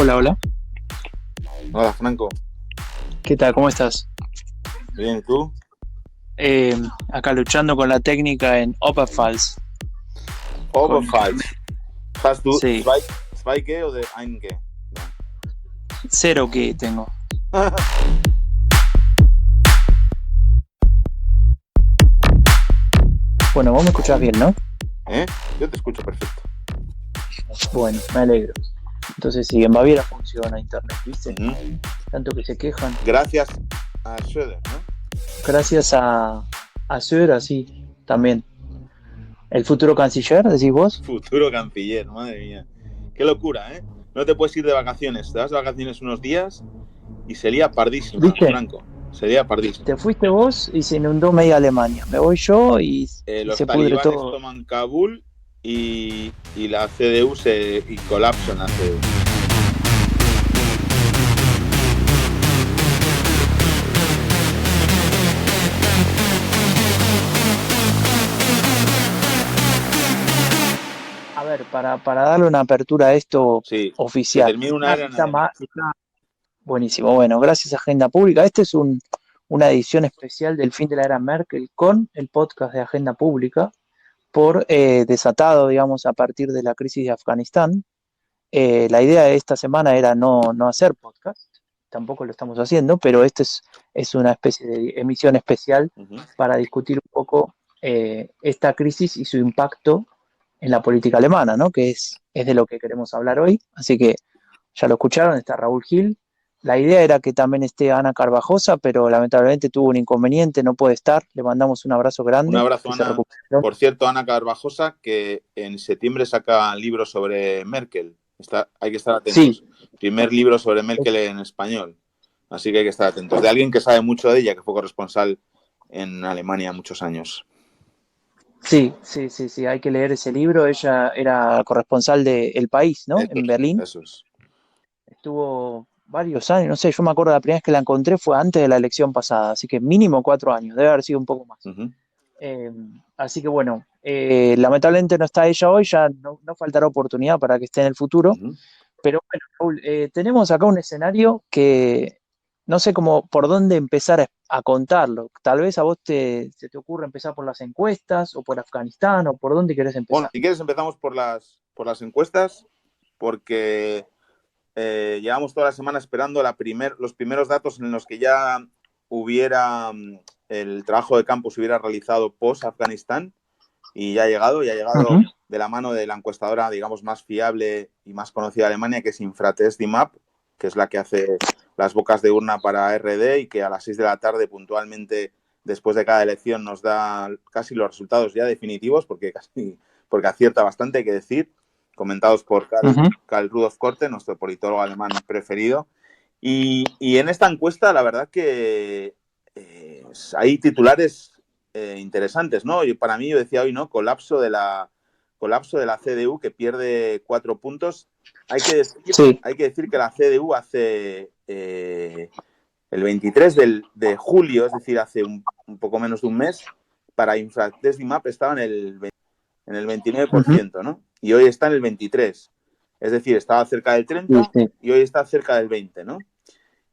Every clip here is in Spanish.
Hola, hola. Hola, Franco. ¿Qué tal? ¿Cómo estás? Bien, ¿y tú? Acá luchando con la técnica en Oberpfalz. Oberpfalz. Hast du Sí, zwei G oder ein G? cero que tengo. Bueno, vos me escuchás bien, ¿no? ¿Eh? Yo te escucho perfecto. Bueno, me alegro. Entonces sí, en Baviera funciona internet, ¿viste? Ujú. Tanto que se quejan. Gracias a Schröder, ¿no? Gracias a Söder, así, también. El futuro canciller, decís vos. Futuro canciller, madre mía. Qué locura, ¿eh? No te puedes ir de vacaciones. Te vas de vacaciones unos días y sería pardísima, ¿Viste? Franco. Sería pardísima. Te fuiste vos y se inundó media Alemania. Me voy yo y Los se pudre talibanes todo. toman Kabul y la CDU y colapsa en la CDU. A ver, para darle una apertura a esto Sí, se oficial. termina una era en Alemania. Está buenísimo. Bueno, gracias a Agenda Pública. Este es una edición especial del fin de la era Merkel con el podcast de Agenda Pública por desatado, digamos, a partir de la crisis de Afganistán. La idea de esta semana era no hacer podcast, tampoco lo estamos haciendo, pero es una especie de emisión especial Uh-huh. para discutir un poco esta crisis y su impacto en la política alemana, ¿no? Que es de lo que queremos hablar hoy. Así que ya lo escucharon, está Raúl Gil. La idea era que también esté Ana Carvajosa, pero lamentablemente tuvo un inconveniente, no puede estar. Le mandamos un abrazo Un grande, abrazo, que se Ana. recupere. Por cierto, Ana Carvajosa, que en septiembre saca libros sobre Merkel. Hay que estar Sí, atentos. Primer libro sobre Merkel en español. Así que hay que estar atentos. De alguien que sabe mucho de ella, que fue corresponsal en Alemania muchos años. sí, hay que leer ese libro. Ella era corresponsal de El País, ¿no? En Berlín. Eso es. Estuvo varios años, no sé, yo me acuerdo la primera vez que la encontré fue antes de la elección pasada, así que mínimo 4 años, debe haber sido un poco más. Uh-huh. Así que bueno, lamentablemente no está ella hoy, ya no faltará oportunidad para que esté en el futuro. Uh-huh. Pero bueno, Raúl, tenemos acá un escenario que no sé cómo por dónde empezar a contarlo. Tal vez a vos se te ocurre empezar por las encuestas o por Afganistán o por dónde querés Bueno, empezar. si quieres empezamos por las encuestas, porque llevamos toda la semana esperando los primeros datos en los que ya hubiera el trabajo de campo se hubiera realizado post-Afganistán y ya ha llegado Uh-huh. de la mano de la encuestadora, digamos, más fiable y más conocida de Alemania, que es Infratest DIMAP, que es la que hace las bocas de urna para RD y que a las 6 de la tarde puntualmente después de cada elección nos da casi los resultados ya definitivos, porque acierta bastante, hay que decir, comentados por Uh-huh. Karl Rudolf Korte, nuestro politólogo alemán preferido. Y en esta encuesta, la verdad que hay titulares interesantes, ¿no? Para mí, yo decía hoy, ¿no? Colapso de la CDU, que pierde 4 puntos. Hay que decir que la CDU hace el 23 de julio, es decir, hace un poco menos de un mes, para Infratest DIMAP estaba en el 29%, ¿no? Y hoy está en el 23%. Es decir, estaba cerca del 30% Sí. y hoy está cerca del 20%, ¿no?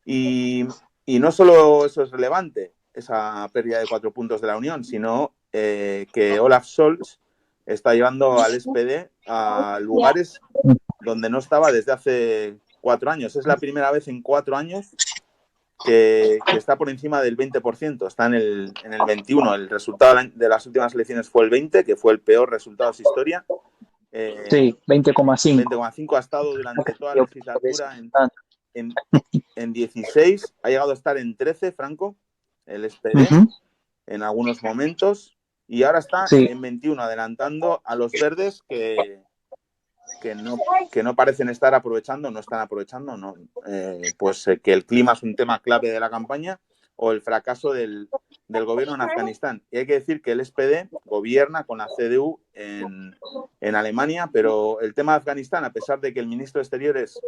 Y no solo eso es relevante, esa pérdida de 4 puntos de la Unión, sino que Olaf Scholz está llevando al SPD a lugares donde no estaba desde hace 4 años. Es la primera vez en 4 años que está por encima del 20%, está en el 21%. El resultado de las últimas elecciones fue el 20%, que fue el peor resultado de su historia. Sí, 20,5. 20,5 ha estado durante toda la legislatura en 16, ha llegado a estar en 13, Franco, el SPD, Uh-huh. en algunos momentos, y ahora está Sí. en 21, adelantando a los verdes que no parecen estar aprovechando, no están aprovechando, no, pues que el clima es un tema clave de la campaña o el fracaso del gobierno en Afganistán. Y hay que decir que el SPD gobierna con la CDU en Alemania, pero el tema de Afganistán, a pesar de que el ministro de Exteriores,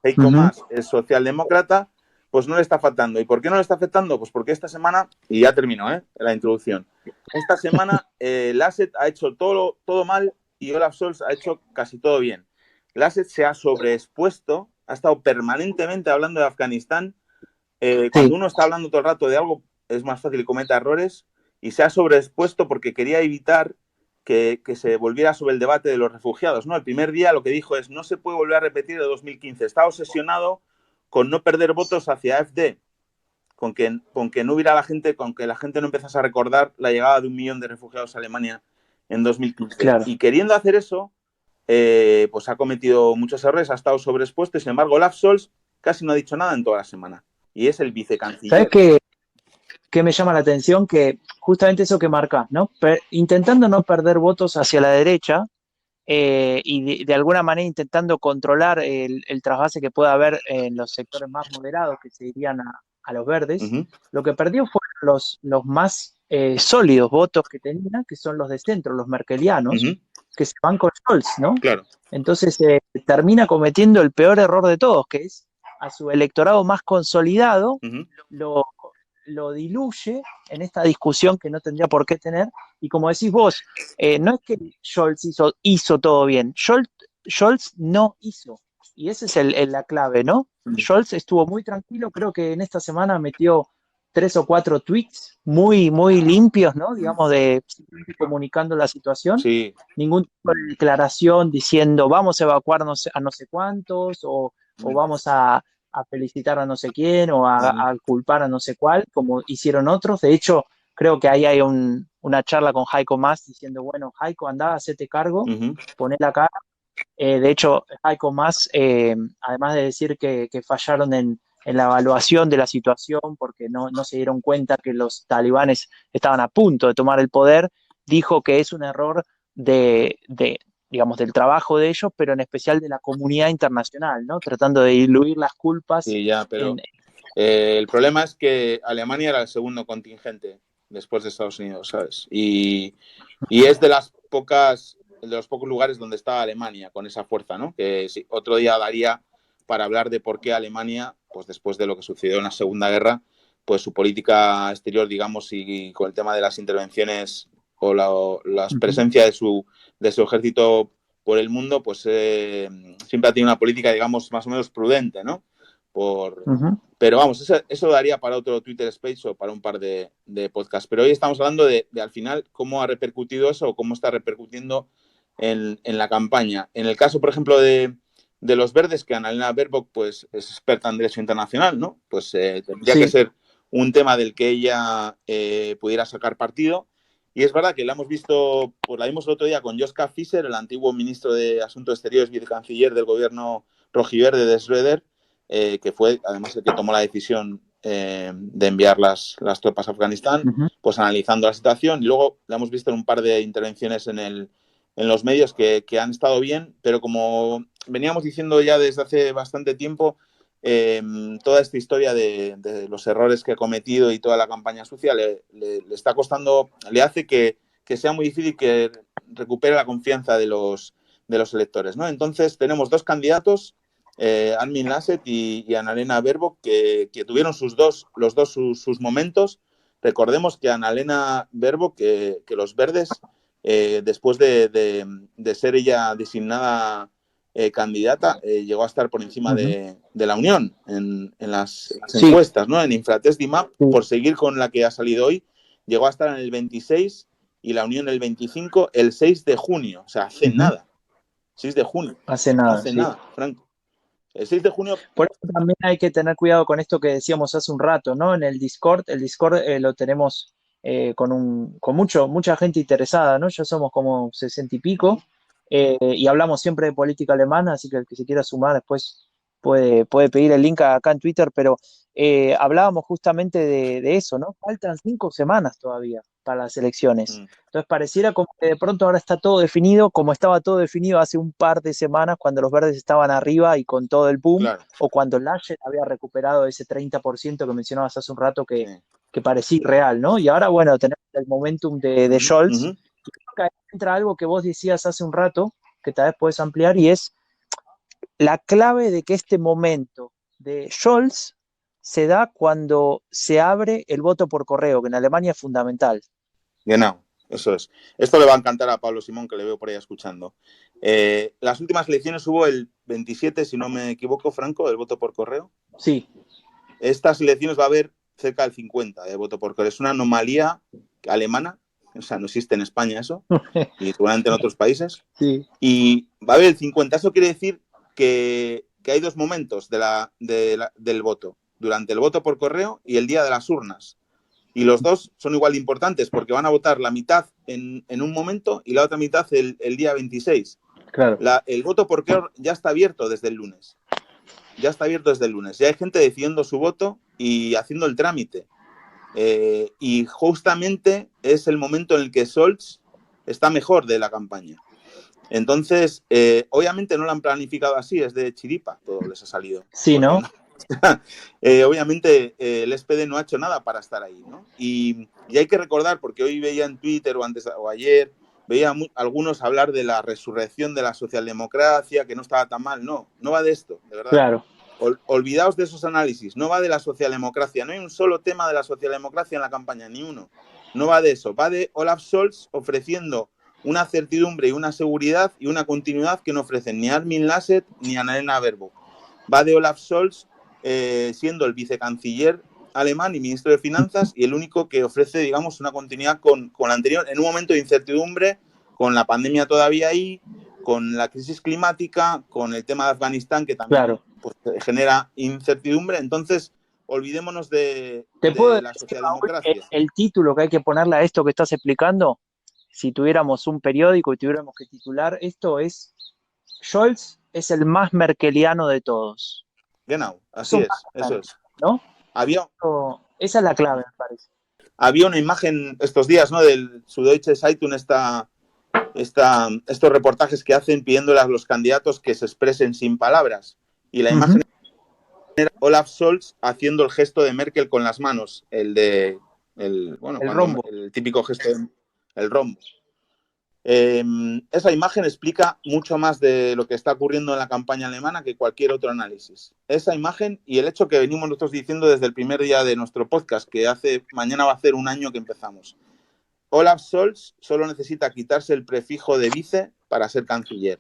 Heiko Uh-huh. Maas, es socialdemócrata, pues no le está afectando. ¿Y por qué no le está afectando? Pues porque esta semana, y ya termino la introducción, esta semana el Asset ha hecho todo mal y Olaf Scholz ha hecho casi todo bien. Laschet se ha sobreexpuesto, ha estado permanentemente hablando de Afganistán. Cuando Sí, uno está hablando todo el rato de algo, es más fácil que cometa errores, y se ha sobreexpuesto porque quería evitar que se volviera sobre el debate de los refugiados, ¿no? El primer día lo que dijo es: no se puede volver a repetir de 2015. Está obsesionado con no perder votos hacia AfD, con que no hubiera la gente, con que la gente no empezase a recordar la llegada de 1 millón de refugiados a Alemania en 2015. claro. Y queriendo hacer eso, pues ha cometido muchos errores, ha estado sobreexpuesto, y sin embargo Olaf Scholz casi no ha dicho nada en toda la semana. Y es el ¿Sabes vicecanciller. qué me llama la atención? Que justamente eso que marcas, ¿no? Intentando no perder votos hacia la derecha, y de alguna manera intentando controlar el trasvase que pueda haber en los sectores más moderados que se irían a los Uh verdes, -huh, lo que perdió fueron los más sólidos votos que tenía, que son los de centro, los uh merkelianos, -huh, que se van con Scholz, ¿no? claro. Entonces termina cometiendo el peor error de todos, que es a su electorado más consolidado Uh -huh, lo, lo diluye en esta discusión que no tendría por qué tener. Y como decís vos, no es que Scholz hizo todo bien, Scholz no hizo. Y esa es la clave, ¿no? Scholz estuvo muy tranquilo, creo que en esta semana metió 3 o 4 tweets muy limpios, ¿no? Digamos, de simplemente comunicando la situación, sí. ningún tipo de declaración diciendo vamos a evacuar a no sé cuántos o vamos a felicitar a no sé quién o Uh -huh, a culpar a no sé cuál, como hicieron otros. De hecho, creo que ahí hay una charla con Heiko Maas diciendo, bueno, Heiko, andá, hacete cargo, uh -huh, poné la cara. De hecho, Heiko Maas, además de decir que fallaron en la evaluación de la situación porque no se dieron cuenta que los talibanes estaban a punto de tomar el poder, dijo que es un error digamos, del trabajo de ellos, pero en especial de la comunidad internacional, ¿no? Tratando de diluir las culpas sí, ya, en... pero el problema es que Alemania era el segundo contingente después de Estados Unidos, ¿sabes? Y es de los pocos lugares donde está Alemania con esa fuerza, ¿no? Que sí, otro día daría para hablar de por qué Alemania, pues después de lo que sucedió en la Segunda Guerra, pues su política exterior, digamos, y con el tema de las intervenciones o la Ujú, presencia de su ejército por el mundo, pues siempre ha tenido una política, digamos, más o menos prudente, ¿no? Por, ujú. pero vamos, eso daría para otro Twitter Space o para un par de podcasts. Pero hoy estamos hablando de al final cómo ha repercutido eso o cómo está repercutiendo en la campaña. En el caso, por ejemplo, de los verdes, que Annalena Baerbock pues, es experta en derecho internacional, ¿no? Pues tendría que Sí, ser un tema del que ella pudiera sacar partido. Y es verdad que la hemos visto, pues la vimos el otro día con Joschka Fischer, el antiguo ministro de Asuntos Exteriores, vicecanciller del gobierno rojiverde de Schröder, que fue además el que tomó la decisión de enviar las tropas a Afganistán, ujú, pues analizando la situación. Y luego la hemos visto en un par de intervenciones en los medios que han estado bien, pero como veníamos diciendo ya desde hace bastante tiempo, toda esta historia de los errores que ha cometido y toda la campaña sucia le está costando, le hace que sea muy difícil que recupere la confianza de los electores, ¿no? Entonces tenemos dos candidatos, Armin Laschet y Annalena Baerbock, que tuvieron sus momentos. Recordemos que Annalena Baerbock, que los verdes, después de ser ella designada candidata, llegó a estar por encima ujú. de la Unión en las Sí, encuestas, ¿no? En Infratest DIMAP, sí. por seguir con la que ha salido hoy, llegó a estar en el 26 y la Unión el 25 el 6 de junio, o sea, hace Ujú. nada, 6 de junio, Hace no nada, hace sí. nada, Franco. El 6 de junio, Por eso también hay que tener cuidado con esto que decíamos hace un rato, ¿no? En el Discord lo tenemos con mucha gente interesada, ¿no? Ya somos como 60 y pico, y hablamos siempre de política alemana, así que el que se quiera sumar después puede pedir el link acá en Twitter, pero hablábamos justamente de eso, ¿no? Faltan 5 semanas todavía para las elecciones. Entonces pareciera como que de pronto ahora está todo definido, como estaba todo definido hace un par de semanas cuando los verdes estaban arriba y con todo el boom, claro, o cuando Laschet había recuperado ese 30% que mencionabas hace un rato sí. que parecía irreal, ¿no? Y ahora, bueno, tenemos el momentum de Uh-huh, Scholz. uh-huh. Y creo que ahí entra algo que vos decías hace un rato, que tal vez puedes ampliar, y es la clave de que este momento de Scholz se da cuando se abre el voto por correo, que en Alemania es fundamental. Genau. eso es. Esto le va a encantar a Pablo Simón, que le veo por ahí escuchando. Las últimas elecciones hubo el 27, si no me equivoco, Franco, del voto por correo. Sí. Estas elecciones va a haber cerca del 50 de voto por correo. Es una anomalía alemana, o sea, no existe en España eso, y seguramente en otros países. Sí. Y va a haber el 50. Eso quiere decir que hay dos momentos del voto. Durante el voto por correo y el día de las urnas. Y los dos son igual de importantes porque van a votar la mitad en un momento y la otra mitad el día 26. Claro. El voto por correo ya está abierto desde el lunes. Ya está abierto desde el lunes. Ya hay gente decidiendo su voto y haciendo el trámite. Y justamente es el momento en el que Scholz está mejor de la campaña. Entonces, obviamente no lo han planificado así, es de chiripa, todo les ha salido. Sí, ¿no? Obviamente el SPD no ha hecho nada para estar ahí, ¿no? Y hay que recordar, porque hoy veía en Twitter o ayer, veía algunos hablar de la resurrección de la socialdemocracia, que no estaba tan mal. No va de esto, de verdad. Claro. Olvidaos de esos análisis, no va de la socialdemocracia, no hay un solo tema de la socialdemocracia en la campaña, ni uno. No va de eso, va de Olaf Scholz ofreciendo una certidumbre y una seguridad y una continuidad que no ofrecen ni Armin Laschet ni Annalena Baerbock. Va de Olaf Scholz siendo el vicecanciller alemán y ministro de Finanzas y el único que ofrece, digamos, una continuidad con la anterior en un momento de incertidumbre, con la pandemia todavía ahí, con la crisis climática, con el tema de Afganistán, que también Claro. pues, genera incertidumbre. Entonces, olvidémonos de la socialdemocracia. Raúl, el título que hay que ponerle a esto que estás explicando, si tuviéramos un periódico y tuviéramos que titular, esto es: Scholz es el más merkeliano de todos. Genau, así es, eso es. ¿No? Esa es la clave, me parece. Había una imagen estos días, ¿no? Del Süddeutsche Zeitung, estos reportajes que hacen pidiéndole a los candidatos que se expresen sin palabras. Y la imagen era Olaf Scholz haciendo el gesto de Merkel con las manos, el rombo. El típico gesto el rombo. Esa imagen explica mucho más de lo que está ocurriendo en la campaña alemana que cualquier otro análisis. Esa imagen y el hecho que venimos nosotros diciendo desde el primer día de nuestro podcast, que mañana va a hacer un año que empezamos. Olaf Scholz solo necesita quitarse el prefijo de vice para ser canciller.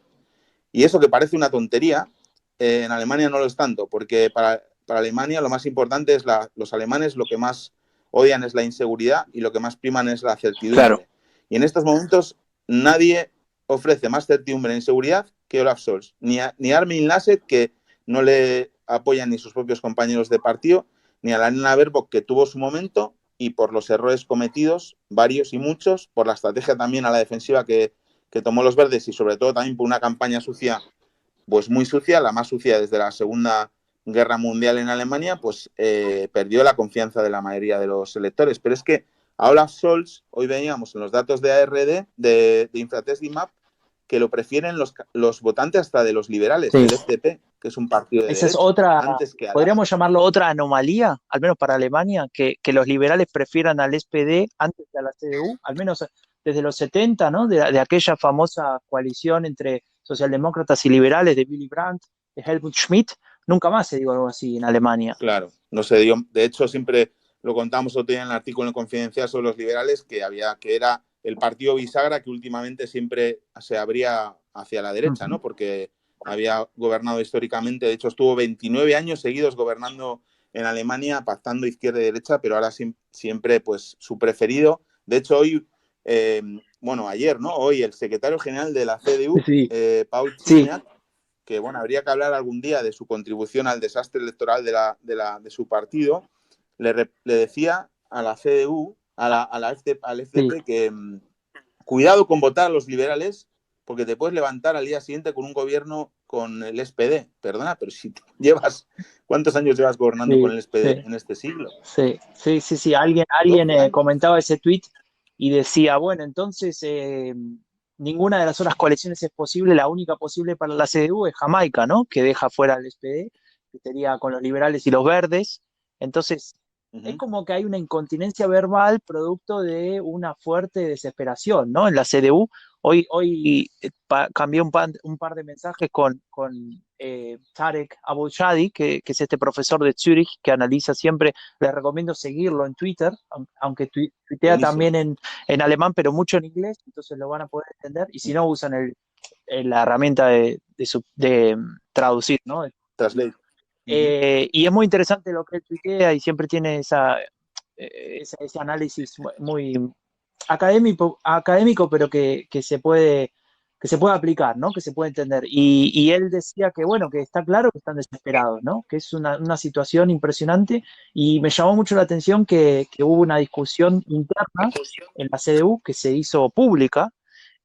Y eso que parece una tontería, en Alemania no lo es tanto, porque para Alemania lo más importante es los alemanes lo que más odian es la inseguridad y lo que más priman es la certidumbre. Claro. Y en estos momentos nadie ofrece más certidumbre e inseguridad que Olaf Scholz. Ni Armin Laschet, que no le apoyan ni sus propios compañeros de partido, ni a Annalena Baerbock, que tuvo su momento, y por los errores cometidos, varios y muchos, por la estrategia también a la defensiva que tomó los verdes y sobre todo también por una campaña sucia, pues muy sucia, la más sucia desde la Segunda Guerra Mundial en Alemania, pues perdió la confianza de la mayoría de los electores. Pero es que a Olaf Scholz, hoy veíamos en los datos de ARD, de Infratest DIMAP, que lo prefieren los votantes hasta de los liberales, del FDP, que es un partido de Esa derecha. Es otra, antes que podríamos llamarlo otra anomalía, al menos para Alemania, que los liberales prefieran al SPD antes que a la CDU, al menos desde los 70, ¿no? De aquella famosa coalición entre socialdemócratas y liberales de Willy Brandt, de Helmut Schmidt, nunca más se dio algo así en Alemania. Claro, no se dio. De hecho, siempre lo contamos otro día en el artículo en Confidencial sobre los liberales, que era el partido bisagra que últimamente siempre se abría hacia la derecha, ¿no? Porque había gobernado históricamente, de hecho estuvo 29 años seguidos gobernando en Alemania, pactando izquierda y derecha, pero ahora siempre pues su preferido. De hecho, hoy, ayer, ¿no? Hoy el secretario general de la CDU, Paul Ziemiak, que bueno, habría que hablar algún día de su contribución al desastre electoral de su partido, le decía a la CDU, al FDP, que cuidado con votar a los liberales, porque te puedes levantar al día siguiente con un gobierno con el SPD. Perdona, pero si ¿cuántos años llevas gobernando con el SPD en este siglo? Sí. Alguien comentaba ese tuit y decía, bueno, entonces ninguna de las otras coaliciones es posible, la única posible para la CDU es Jamaica, ¿no? Que deja fuera al SPD, que sería con los liberales y los verdes. Entonces, es como que hay una incontinencia verbal producto de una fuerte desesperación, ¿no? En la CDU, Hoy cambié un par de mensajes con Tarek Abou-Shadi, que es este profesor de Zurich que analiza siempre. Les recomiendo seguirlo en Twitter, aunque tuitea Buenísimo. también en alemán, pero mucho en inglés, entonces lo van a poder entender. Y si no, usan la herramienta de traducir, ¿no? Translate. Uh-huh. Y es muy interesante lo que él tuitea y siempre tiene ese análisis muy académico pero que se puede aplicar, ¿no? Que se puede entender. Y él decía que, bueno, que está claro que están desesperados, ¿no? Que es una situación impresionante y me llamó mucho la atención que hubo una discusión interna en la CDU que se hizo pública,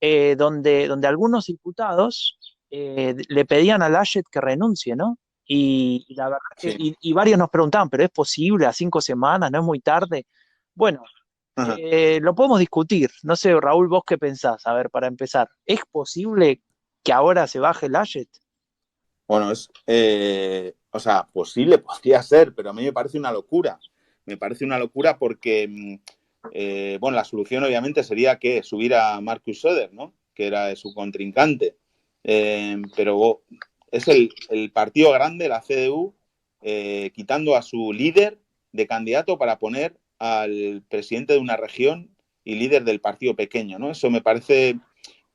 donde algunos diputados le pedían a Laschet que renuncie, ¿no? Y la verdad que, Sí. y varios nos preguntaban, ¿pero es posible a 5 semanas? ¿No es muy tarde? Bueno, Ajá. lo podemos discutir. No sé, Raúl, vos qué pensás. A ver, para empezar, ¿es posible que ahora se baje el Laschet? Bueno, o sea, posible podría ser, pero a mí me parece una locura. Me parece una locura porque, bueno, la solución obviamente sería que subir a Markus Söder, ¿no? Que era su contrincante. Pero es el partido grande, la CDU, quitando a su líder de candidato para poner al presidente de una región y líder del partido pequeño, ¿no? Eso me parece,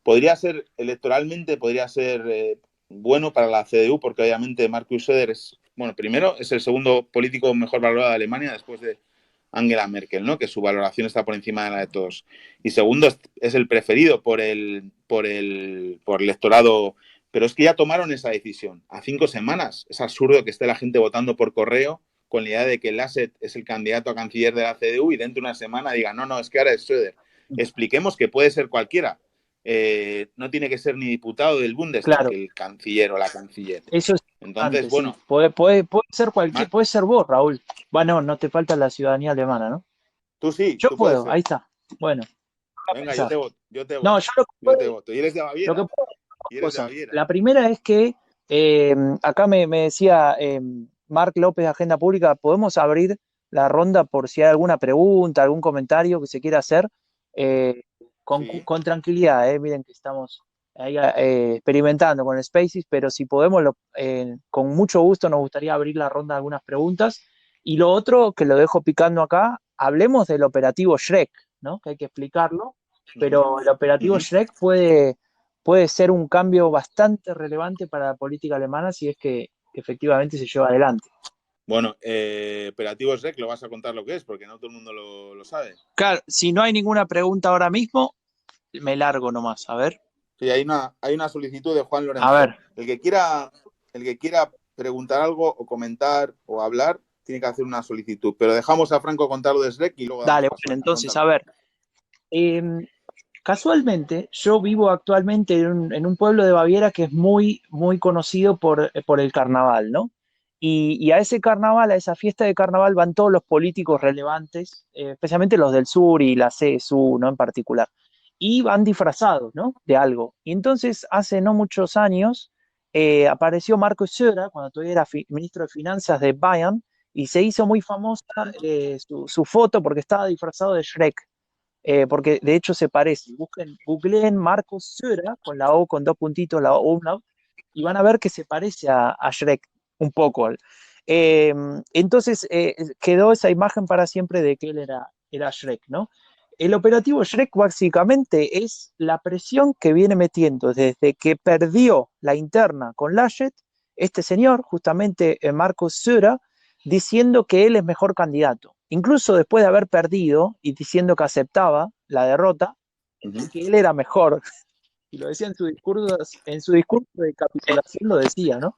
podría ser electoralmente, podría ser bueno para la CDU, porque obviamente Markus Söder es, bueno, primero es el segundo político mejor valorado de Alemania después de Angela Merkel, ¿no? Que su valoración está por encima de la de todos. Y segundo, es el preferido por el electorado. Pero es que ya tomaron esa decisión a 5 semanas. Es absurdo que esté la gente votando por correo con la idea de que Laschet es el candidato a canciller de la CDU y dentro de una semana diga, no, es que ahora es Söder. Expliquemos que puede ser cualquiera. No tiene que ser ni diputado del Bundestag Claro, el canciller o la canciller. eso es Entonces, importante, sí. bueno, Puede ser puede ser vos, Raúl. Bueno, no te falta la ciudadanía alemana, ¿no? tú sí, Yo tú puedes puedo, ahí ser. está. Bueno, a Venga, yo pensar. te voto, yo te No, voto, yo te voto. Y eres de lo que Baviera, puedo dos y eres de cosas. Baviera. La primera es que acá me decía Marc López de Agenda Pública, podemos abrir la ronda por si hay alguna pregunta, algún comentario que se quiera hacer eh, Sí. con tranquilidad. Miren que estamos ahí experimentando con Spaces, pero si podemos, con mucho gusto nos gustaría abrir la ronda de algunas preguntas. Y lo otro, que lo dejo picando acá, hablemos del operativo Shrek, ¿no? Que hay que explicarlo, Uh-huh. pero el operativo Uh-huh. Shrek puede ser un cambio bastante relevante para la política alemana si es que efectivamente se lleva adelante. Bueno, Operativo SREC, lo vas a contar lo que es, porque no todo el mundo lo sabe. Claro, si no hay ninguna pregunta ahora mismo, me largo nomás, a ver. Sí, hay una solicitud de Juan A Lorenzo. ver, El que quiera preguntar algo o comentar o hablar, tiene que hacer una solicitud. Pero dejamos a Franco contar lo de SREC y luego damos dale, paso. bueno, Venga, entonces, cuéntalo. a ver. Eh, Casualmente, yo vivo actualmente en un pueblo de Baviera que es muy, muy conocido por el carnaval, ¿no? Y a ese carnaval, a esa fiesta de carnaval, van todos los políticos relevantes, especialmente los del sur y la CSU, ¿no? En particular. Y van disfrazados, ¿no? De algo. Y entonces, hace no muchos años, apareció Markus Söder, cuando todavía era ministro de Finanzas de Bayern, y se hizo muy famosa su foto porque estaba disfrazado de Shrek, porque de hecho se parece. Googleen Marcos Söder con la O con dos puntitos, la umlaut, y van a ver que se parece a Shrek un poco. Eh, entonces quedó esa imagen para siempre de que él era Shrek, ¿no? El operativo Shrek básicamente es la presión que viene metiendo desde que perdió la interna con Laschet, este señor, justamente Marcos Söder, diciendo que él es mejor candidato. Incluso después de haber perdido y diciendo que aceptaba la derrota, Uh-huh. que él era mejor. Y lo decía en su discurso de capitulación lo decía, ¿no?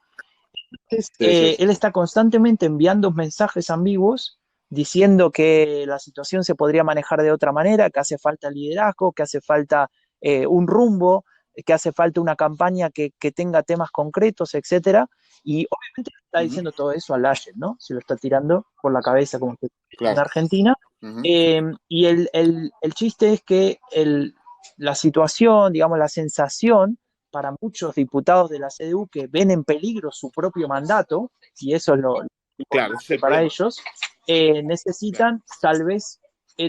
Entonces, Sí, sí. él está constantemente enviando mensajes ambiguos diciendo que la situación se podría manejar de otra manera, que hace falta liderazgo, que hace falta un rumbo, que hace falta una campaña que tenga temas concretos, etcétera. Y obviamente está Uh-huh. diciendo todo eso a Laschet, ¿no? Se lo está tirando por la cabeza como que en Claro. Argentina. Uh-huh. Y el chiste es que la situación, digamos, la sensación para muchos diputados de la CDU que ven en peligro su propio mandato, y eso es lo Claro, ese es importante el para problema. ellos, Claro. necesitan tal vez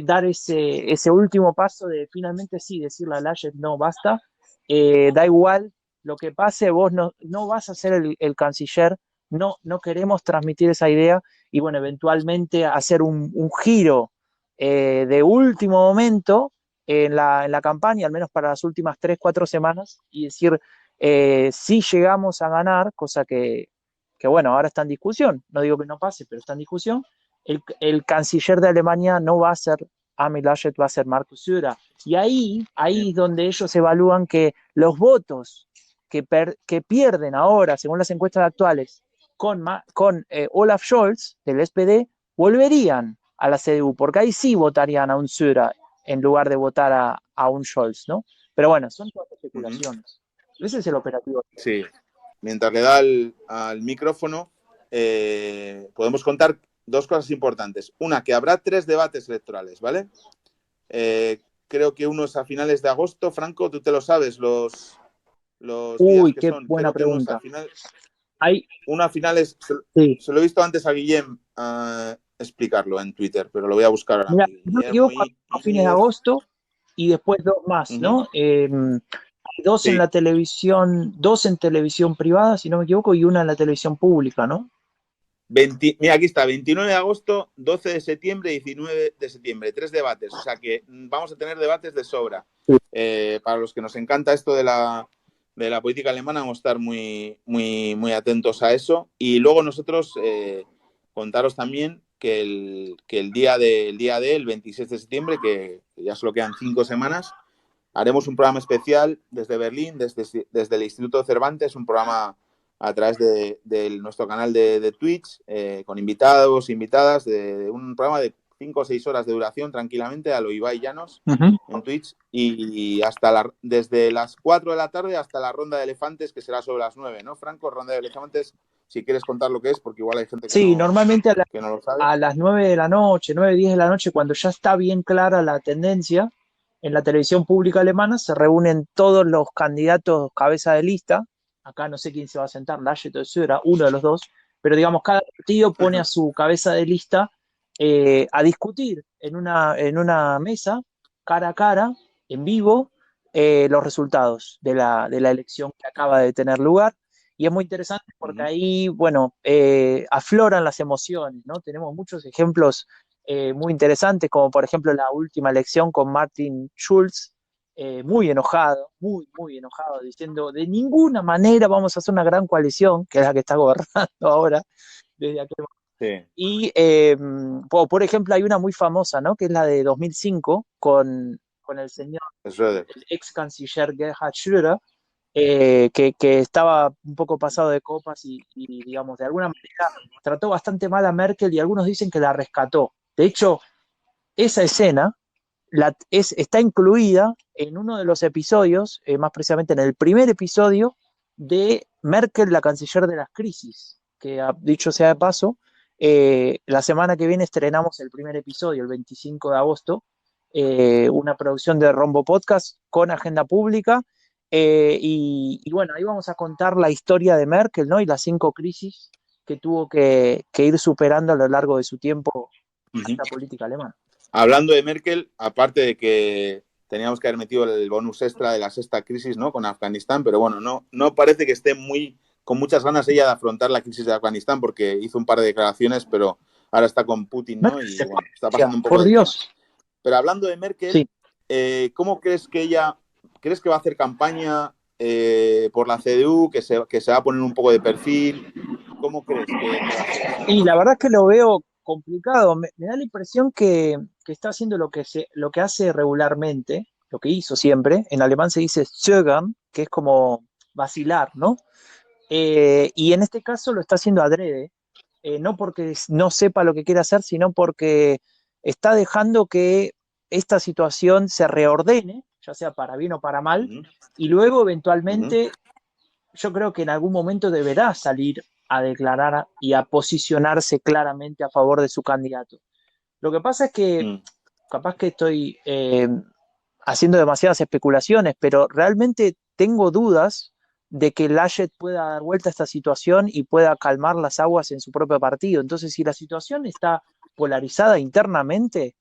dar ese último paso de finalmente sí decirle a Laschet no, basta, da igual lo que pase, vos no vas a ser el canciller, no queremos transmitir esa idea y bueno, eventualmente hacer un giro de último momento en la campaña, al menos para las últimas 3, 4 semanas, y decir, si llegamos a ganar, cosa que bueno, ahora está en discusión, no digo que no pase, pero está en discusión, el canciller de Alemania no va a ser Armin Laschet, va a ser Markus Söder. Y ahí es donde ellos evalúan que los votos que pierden ahora, según las encuestas actuales, con Olaf Scholz, del SPD, volverían a la CDU, porque ahí sí votarían a un Söder en lugar de votar a un Scholz, ¿no? Pero bueno, son todas especulaciones. Ese es el operativo. Sí, mientras le da al micrófono, podemos contar dos cosas importantes. Una, que habrá 3 debates electorales, ¿vale? Creo que uno es a finales de agosto. Franco, tú te lo sabes, los días Uy, que qué son. buena Creo que uno es pregunta. a final. Hay, Una a finales, sí. se lo he visto antes a Guillem explicarlo en Twitter, pero lo voy a buscar ahora Mira, mismo. si no me Guillermo equivoco, a fines de Íñiguez. agosto y después 2 más, Uh-huh. ¿no? Dos en Sí, la televisión, 2 en televisión privada, si no me equivoco, y una en la televisión pública, ¿no? Mira, aquí está, 29 de agosto, 12 de septiembre, 19 de septiembre, 3 debates, o sea que vamos a tener debates de sobra. Sí. Para los que nos encanta esto de la política alemana, vamos a estar muy, muy, muy atentos a eso. Y luego nosotros contaros también que el día del 26 de septiembre, que ya solo quedan 5 semanas, haremos un programa especial desde Berlín, desde el Instituto Cervantes, un programa a través de nuestro canal de Twitch, con invitados, invitadas, de un programa de 5 o 6 horas de duración tranquilamente a lo Ibai Llanos Uh-huh. en Twitch y desde las 4 de la tarde hasta la ronda de elefantes, que será sobre las 9, ¿no, Franco? Ronda de elefantes, si quieres contar lo que es, porque igual hay gente Sí, normalmente que no lo sabe. a las 9 de la noche, 9, 10 de la noche, cuando ya está bien clara la tendencia, en la televisión pública alemana se reúnen todos los candidatos cabeza de lista. Acá no sé quién se va a sentar, Laschet o Söder, uno de los dos, pero digamos, cada partido pone a su cabeza de lista a discutir en una mesa, cara a cara, en vivo, los resultados de la elección que acaba de tener lugar. Y es muy interesante porque Uh-huh. ahí, bueno, afloran las emociones, ¿no? Tenemos muchos ejemplos muy interesantes, como por ejemplo la última elección con Martin Schulz, muy enojado, muy, muy enojado, diciendo, de ninguna manera vamos a hacer una gran coalición, que es la que está gobernando ahora, desde aquel. Sí, Y, por ejemplo, hay una muy famosa, ¿no? Que es la de 2005, con el señor, eso es. el ex canciller Gerhard Schröder, que estaba un poco pasado de copas y, digamos, de alguna manera trató bastante mal a Merkel y algunos dicen que la rescató. De hecho, esa escena está incluida en uno de los episodios, más precisamente en el primer episodio de Merkel, la canciller de las crisis, que dicho sea de paso, la semana que viene estrenamos el primer episodio, el 25 de agosto, una producción de Rombo Podcast con agenda pública. Y bueno, ahí vamos a contar la historia de Merkel, ¿no? Y las 5 crisis que tuvo que ir superando a lo largo de su tiempo en Uh-huh. la política alemana. Hablando de Merkel, aparte de que teníamos que haber metido el bonus extra de la sexta crisis, ¿no? Con Afganistán, pero bueno, no parece que esté con muchas ganas ella de afrontar la crisis de Afganistán porque hizo un par de declaraciones, pero ahora está con Putin, ¿no? Merkel Y se fue bueno, está a Rusia, pasando un poco por de tema. Dios. Pero hablando de Merkel, Sí. ¿cómo crees que crees que va a hacer campaña por la CDU, que se va a poner un poco de perfil? ¿Cómo crees que va a ser? Y la verdad es que lo veo complicado. Me da la impresión que está haciendo lo que hace regularmente, lo que hizo siempre. En alemán se dice zögern, que es como vacilar, ¿no? Y en este caso lo está haciendo adrede, no porque no sepa lo que quiere hacer, sino porque está dejando que esta situación se reordene, ya sea para bien o para mal, Uh-huh. y luego Uh-huh. eventualmente yo creo que en algún momento deberá salir a declarar y a posicionarse claramente a favor de su candidato. Lo que pasa es que Uh-huh. capaz que estoy haciendo demasiadas especulaciones, pero realmente tengo dudas de que Laschet pueda dar vuelta a esta situación y pueda calmar las aguas en su propio partido. Entonces, si la situación está polarizada internamente,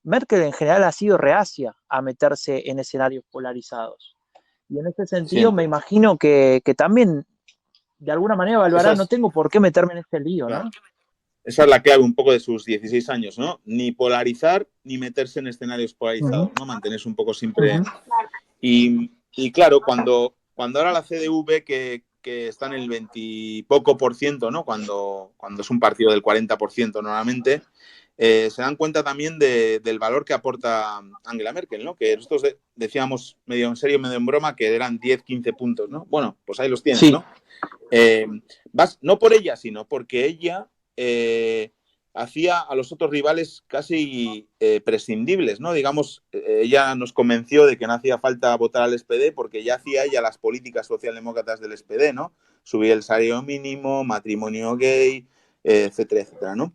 Merkel en general ha sido reacia a meterse en escenarios polarizados. Y en ese sentido me siempre. imagino que también de alguna manera evaluará, no Esas, tengo por qué meterme en este lío, claro, ¿no? esa es la clave un poco de sus 16 años, ¿no? Ni polarizar ni meterse en escenarios Ujú, polarizados, ¿no? Mantenerse un poco siempre. ujú, Y claro, cuando ahora la CDU ve que está en el 20 y poco por ciento, ¿no? Cuando es un partido del 40% normalmente, se dan cuenta también del valor que aporta Angela Merkel, ¿no? Que nosotros decíamos medio en serio, medio en broma, que eran 10, 15 puntos, ¿no? Bueno, pues ahí los tienes, sí, ¿no? Eh, no por ella, sino porque ella hacía a los otros rivales casi prescindibles, ¿no? Digamos, ella nos convenció de que no hacía falta votar al SPD porque ya hacía ella las políticas socialdemócratas del SPD, ¿no? Subir el salario mínimo, matrimonio gay, etcétera, etcétera, ¿no?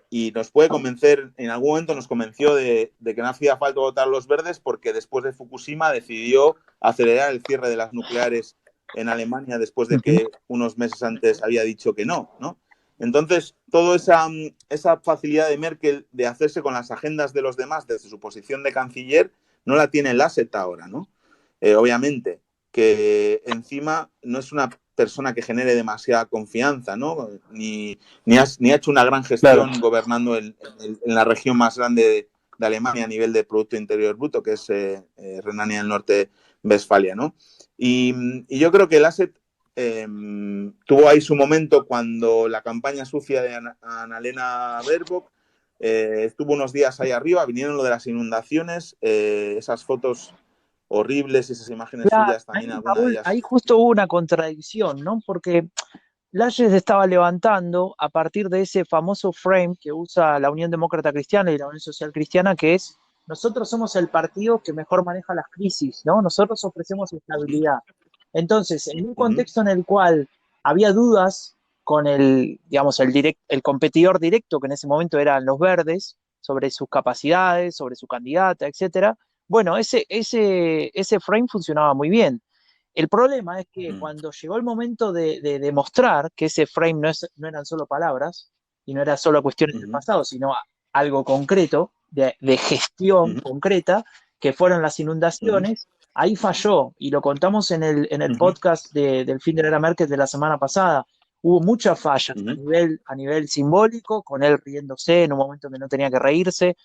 Y nos puede convencer, en algún momento nos convenció de que no hacía falta votar a los verdes porque después de Fukushima decidió acelerar el cierre de las nucleares en Alemania después de ujú, que unos meses antes había dicho que no, ¿no? Entonces, toda esa facilidad de Merkel de hacerse con las agendas de los demás desde su posición de canciller no la tiene Laschet ahora, ¿no? Obviamente, que encima no es una persona que genere demasiada confianza, ¿no? Ni ha hecho una gran claro. gestión gobernando en la región más grande de Alemania a nivel de Producto Interior Bruto, que es Renania del Norte-Westfalia, ¿no? Y yo creo que el Asset tuvo ahí su momento cuando la campaña sucia de Annalena Baerbock estuvo unos días ahí arriba, vinieron lo de las inundaciones, esas fotos horribles, esas imágenes Claro, suyas también, ahí, alguna de Raúl, ahí ellas. justo hubo una contradicción, ¿no? Porque Lajes estaba levantando a partir de ese famoso frame que usa la Unión Demócrata Cristiana y la Unión Social Cristiana, que es: nosotros somos el partido que mejor maneja las crisis, ¿no? Nosotros ofrecemos estabilidad. Entonces, en un Uh -huh, contexto en el cual había dudas con el, digamos, el competidor directo, que en ese momento eran los verdes, sobre sus capacidades, sobre su candidata, etcétera, bueno, ese frame funcionaba muy bien. El problema es que cuando llegó el momento de demostrar que ese frame no eran solo palabras y no era solo cuestiones uh del -huh, pasado, sino algo concreto, de uh gestión -huh, concreta, que fueron las uh -huh, inundaciones, ahí falló y lo contamos en el uh -huh, podcast del fin de la era Merkel de la semana pasada. Hubo muchas fallas uh -huh. a nivel simbólico, con él riéndose en un momento que no tenía que reírse,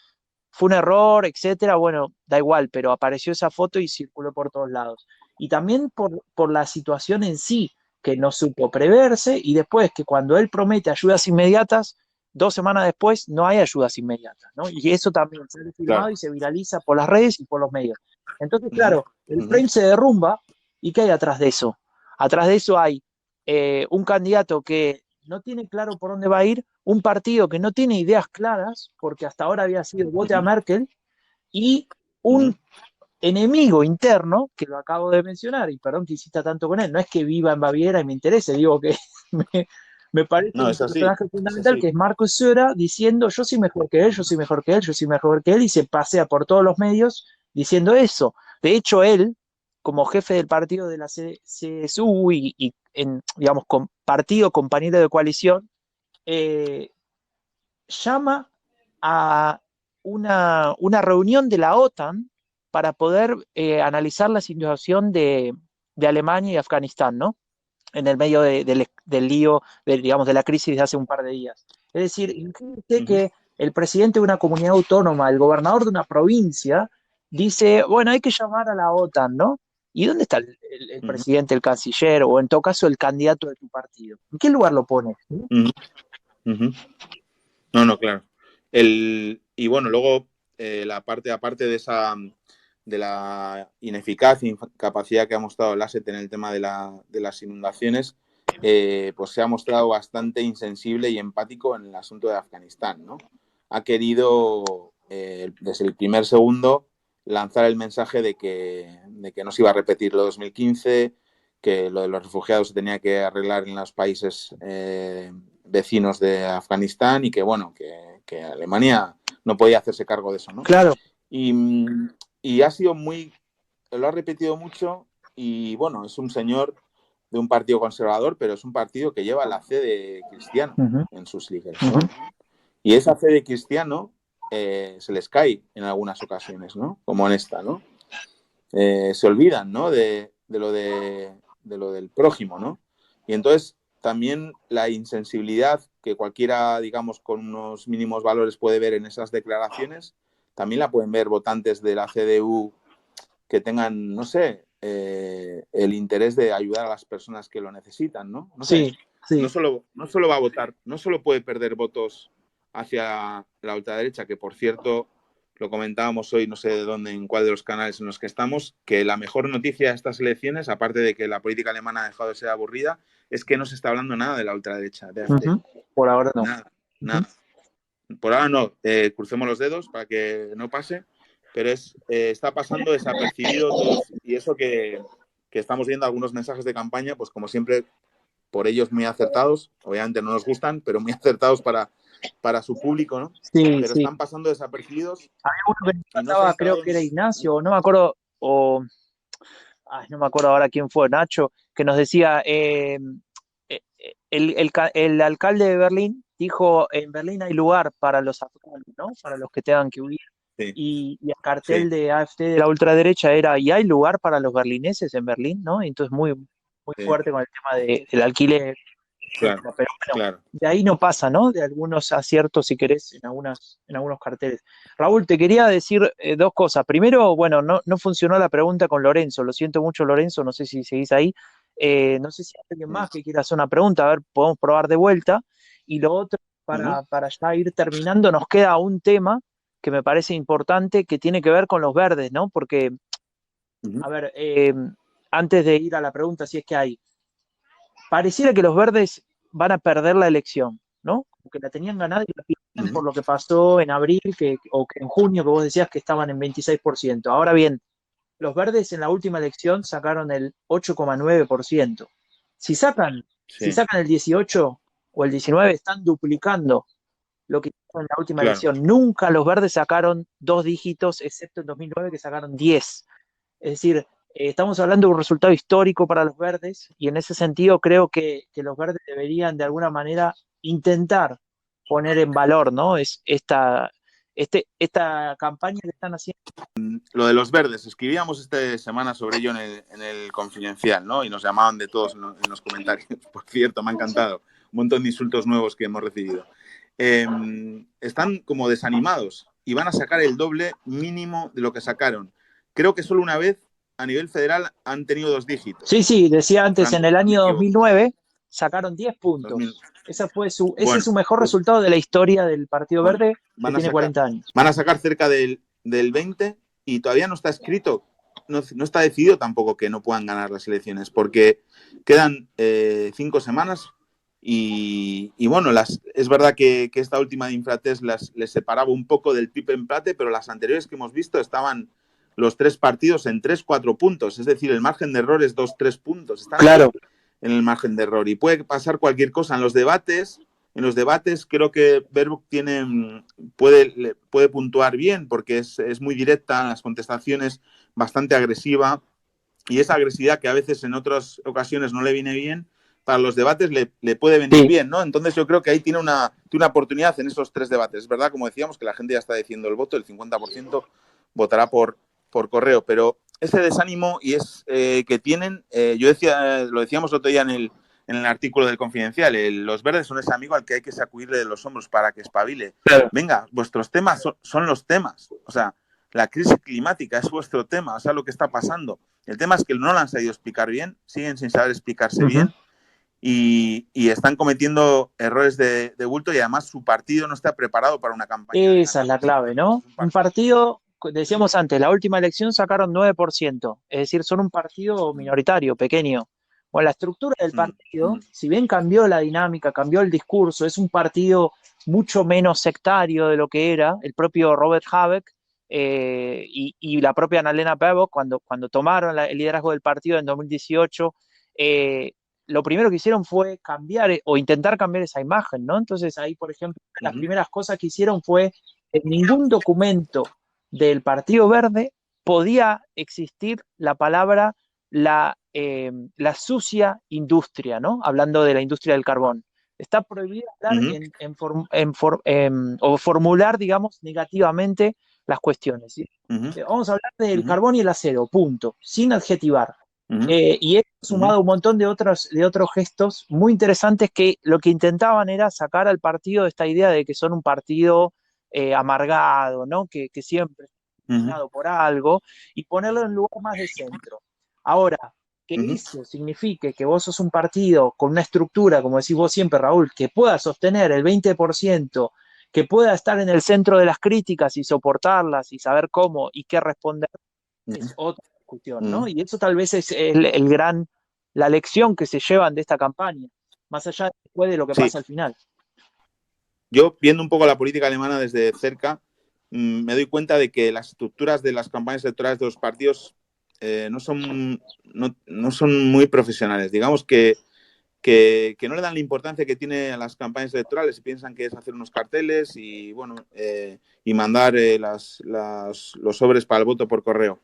fue un error, etcétera, bueno, da igual, pero apareció esa foto y circuló por todos lados. Y también por la situación en sí, que no supo preverse, y después que cuando él promete ayudas inmediatas, 2 semanas después no hay ayudas inmediatas, ¿no? Y eso también se ha filmado Claro. y se viraliza por las redes y por los medios. Entonces, Uh -huh, claro, el uh -huh, frame se derrumba, ¿y qué hay atrás de eso? Atrás de eso hay un candidato que no tiene claro por dónde va a ir, un partido que no tiene ideas claras, porque hasta ahora había sido uh vote a -huh, Merkel, y uh -huh. un enemigo interno, que lo acabo de mencionar, y perdón que insista tanto con él, no es que viva en Baviera y me interese, digo que me, me parece No, un es así, personaje es fundamental, así. que es Marcos Söder, diciendo: yo soy mejor que él, yo soy mejor que él, yo soy mejor que él, y se pasea por todos los medios diciendo eso. De hecho, él, como jefe del partido de la CSU y digamos, partido compañero de coalición, eh, llama a una reunión de la OTAN para poder analizar la situación de Alemania y Afganistán, ¿no? En el medio del lío, digamos, de la crisis de hace un par de días. Es decir, imagínate Uh -huh, que el presidente de una comunidad autónoma, el gobernador de una provincia, dice: bueno, hay que llamar a la OTAN, ¿no? ¿Y dónde está el uh -huh, presidente, el canciller, o en todo caso el candidato de tu partido? ¿En qué lugar lo pones? ¿Sí? uh -huh. No, no, claro. Y bueno, luego la parte aparte de la ineficacia, incapacidad que ha mostrado el ASET en el tema de las inundaciones, pues se ha mostrado bastante insensible y empático en el asunto de Afganistán, ¿no? Ha querido, desde el primer segundo, lanzar el mensaje de que no se iba a repetir lo de 2015, que lo de los refugiados se tenía que arreglar en los países vecinos de Afganistán y que, bueno, que Alemania no podía hacerse cargo de eso, ¿no? Claro. Y, y ha sido lo ha repetido mucho y, bueno, es un señor de un partido conservador, pero es un partido que lleva la C de cristiano Uh -huh, en sus siglas, uh ¿no? -huh. Y esa fe de cristiano se les cae en algunas ocasiones, ¿no? Como en esta, ¿no? se olvidan, ¿no? De lo del prójimo, ¿no? Y entonces también la insensibilidad que cualquiera, digamos, con unos mínimos valores puede ver en esas declaraciones, también la pueden ver votantes de la CDU que tengan, no sé, el interés de ayudar a las personas que lo necesitan, ¿no? No sé, Sí, sí. no solo va a votar, no solo puede perder votos hacia la ultraderecha, que por cierto, lo comentábamos hoy, no sé de dónde, en cuál de los canales en los que estamos, que la mejor noticia de estas elecciones, aparte de que la política alemana ha dejado de ser aburrida, es que no se está hablando nada de la ultraderecha, de AfD. Por ahora no. Nada, nada. Por ahora no, crucemos los dedos para que no pase, pero está pasando desapercibido todos, y eso que estamos viendo algunos mensajes de campaña, pues como siempre, por ellos muy acertados, obviamente no nos gustan, pero muy acertados para su público, ¿no? Sí, Pero sí. están pasando desapercibidos Había uno que y no sé trataba, hasta creo que era dónde. Ignacio, no me acuerdo, no me acuerdo ahora quién fue, Nacho, que nos decía, el alcalde de Berlín dijo, en Berlín hay lugar para los afganos, ¿no? Para los que tengan que huir. Sí, Y el cartel sí, de AfD de la ultraderecha era, ¿y hay lugar para los berlineses en Berlín, no? Y entonces muy sí, fuerte con el tema del alquiler, claro, etcétera. Pero bueno, claro. de ahí no pasa, ¿no? De algunos aciertos, si querés, en algunos carteles. Raúl, te quería decir dos cosas. Primero, bueno, no funcionó la pregunta con Lorenzo. Lo siento mucho, Lorenzo, no sé si seguís ahí. No sé si hay alguien más que quiera hacer una pregunta, a ver, podemos probar de vuelta. Y lo otro, Ujú, para ya ir terminando, nos queda un tema que me parece importante, que tiene que ver con los verdes, ¿no? Porque, ujú, a ver, antes de ir a la pregunta, si es que hay, pareciera que los verdes van a perder la elección, ¿no? Como que la tenían ganada y la pierden ujú, por lo que pasó en abril o que en junio, que vos decías que estaban en 26%. Ahora bien, los verdes en la última elección sacaron el 8,9%. Si sacan, si sí, sacan el 18 o el 19, están duplicando lo que hicieron en la última claro. elección. Nunca los verdes sacaron dos dígitos, excepto en 2009 que sacaron 10. Es decir, estamos hablando de un resultado histórico para los verdes y en ese sentido creo que los verdes deberían de alguna manera intentar poner en valor, ¿no? Esta campaña que están haciendo. Lo de los verdes, escribíamos esta semana sobre ello en el Confidencial, ¿no? Y nos llamaban de todos en los comentarios. Por cierto, me ha encantado. Un montón de insultos nuevos que hemos recibido. Están como desanimados y van a sacar el doble mínimo de lo que sacaron. Creo que solo una vez a nivel federal han tenido dos dígitos. Sí, sí, decía antes, en Franco, el si no me año equivoco. 2009 sacaron 10 2000. puntos. Ese es Bueno, su mejor pues resultado de la historia del Partido bueno, Verde, que tiene 40 años. van a sacar cerca del 20 y todavía no está escrito, no está decidido tampoco que no puedan ganar las elecciones, porque quedan 5 semanas y bueno, es verdad que esta última de Infratest les separaba un poco del tipo empate, pero las anteriores que hemos visto estaban los tres partidos en 3-4 puntos, es decir, el margen de error es 2-3 puntos, están ahí Claro. en el margen de error y puede pasar cualquier cosa en los debates. En los debates creo que Baerbock puede puntuar bien porque es muy directa en las contestaciones, bastante agresiva, y esa agresividad que a veces en otras ocasiones no le viene bien, para los debates le puede venir Sí. bien, ¿no? Entonces yo creo que ahí tiene una oportunidad en esos tres debates. Es verdad, como decíamos, que la gente ya está diciendo el voto, el 50% votará por correo, pero ese desánimo y que tienen, yo decía, lo decíamos el otro día en el artículo del Confidencial, los verdes son ese amigo al que hay que sacudirle de los hombros para que espabile. Claro. Venga, vuestros temas son los temas. O sea, la crisis climática es vuestro tema, o sea, lo que está pasando. El tema es que no lo han sabido explicar bien, siguen sin saber explicarse Uh-huh. bien y están cometiendo errores de bulto y además su partido no está preparado para una campaña de Esa es ganar la las clave, elecciones. ¿no? Es un Un partido. partido, decíamos antes, la última elección sacaron 9%, es decir, son un partido minoritario, pequeño. Bueno, la estructura del partido, si bien cambió la dinámica, cambió el discurso, es un partido mucho menos sectario de lo que era el propio Robert Habeck y la propia Annalena Baerbock cuando tomaron el liderazgo del partido en 2018. Lo primero que hicieron fue cambiar o intentar cambiar esa imagen, ¿no? Entonces ahí, por ejemplo, las primeras cosas que hicieron fue en ningún documento del Partido Verde podía existir la palabra la sucia industria, ¿no? Hablando de la industria del carbón. Está prohibido hablar o formular, digamos, negativamente las cuestiones, ¿sí? ujú, Vamos a hablar del ujú, carbón y el acero, punto, sin adjetivar. ujú, Y he ujú, sumado un montón de otros gestos muy interesantes que lo que intentaban era sacar al partido de esta idea de que son un partido amargado, ¿no? Que siempre ujú, está por algo y ponerlo en un lugar más de centro. Ahora, que ujú. eso signifique que vos sos un partido con una estructura, como decís vos siempre, Raúl, que pueda sostener el 20%, que pueda estar en el centro de las críticas y soportarlas y saber cómo y qué responder, es otra discusión, ¿no? Ujú. Y eso tal vez es la lección que se llevan de esta campaña, más allá después de lo que Sí, pasa al final. yo viendo un poco la política alemana desde cerca, me doy cuenta de que las estructuras de las campañas electorales de los partidos no son muy profesionales. Digamos que no le dan la importancia que tiene a las campañas electorales y piensan que es hacer unos carteles y, bueno, y mandar los sobres para el voto por correo.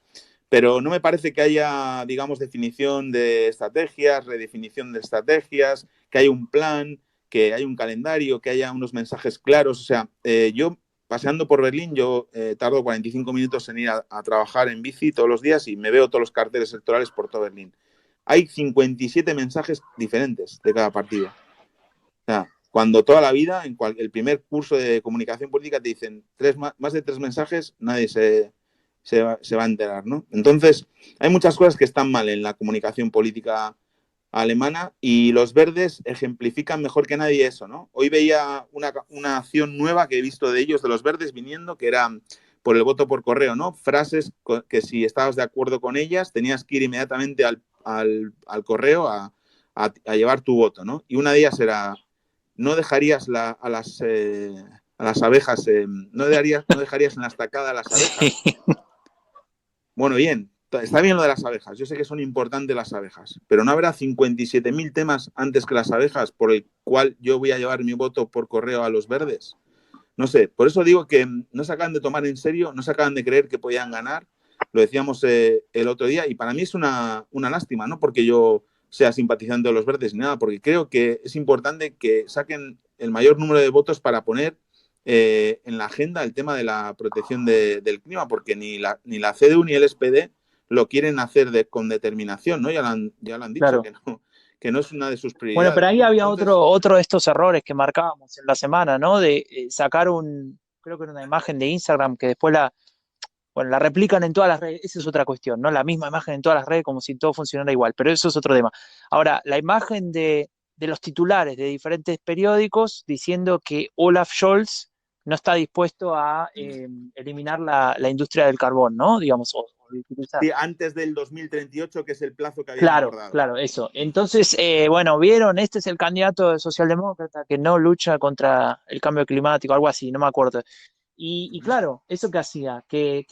Pero no me parece que haya, digamos, definición de estrategias, redefinición de estrategias, que haya un plan, que haya un calendario, que haya unos mensajes claros. O sea, yo paseando por Berlín, yo tardo 45 minutos en ir a trabajar en bici todos los días y me veo todos los carteles electorales por todo Berlín. Hay 57 mensajes diferentes de cada partido. O sea, cuando toda la vida, el primer curso de comunicación política te dicen más de tres mensajes, nadie se va a enterar, ¿no? Entonces, hay muchas cosas que están mal en la comunicación política alemana y los verdes ejemplifican mejor que nadie eso, ¿no? Hoy veía una acción nueva que he visto de ellos, de los verdes, viniendo, que era por el voto por correo, ¿no? Frases que si estabas de acuerdo con ellas, tenías que ir inmediatamente al correo a llevar tu voto, ¿no? Y una de ellas era, no dejarías a las abejas, no dejarías en la estacada a las Sí. abejas. Bueno, bien, está bien lo de las abejas. Yo sé que son importantes las abejas, pero ¿no habrá 57.000 temas antes que las abejas por el cual yo voy a llevar mi voto por correo a los verdes? No sé, por eso digo que no se acaban de tomar en serio, no se acaban de creer que podían ganar. Lo decíamos el otro día y para mí es una lástima, no porque yo sea simpatizante de los verdes ni nada, porque creo que es importante que saquen el mayor número de votos para poner en la agenda el tema de la protección del clima, porque ni la CDU ni el SPD lo quieren hacer con determinación, ¿no? Ya lo han dicho, Claro. que no es una de sus Bueno, pero prioridades, ahí ¿no? había Entonces, otro de estos errores que marcábamos en la semana, ¿no? De sacar creo que era una imagen de Instagram que después bueno, la replican en todas las redes, esa es otra cuestión, ¿no? La misma imagen en todas las redes como si todo funcionara igual, pero eso es otro tema. Ahora, la imagen de los titulares de diferentes periódicos diciendo que Olaf Scholz no está dispuesto a eliminar la industria del carbón, ¿no? Digamos, o de utilizar. sí, antes del 2038, que es el plazo que habían Claro, acordado. claro, eso. Entonces, bueno, vieron, este es el candidato socialdemócrata que no lucha contra el cambio climático, algo así, no me acuerdo. Y claro, ¿eso qué hacía? Que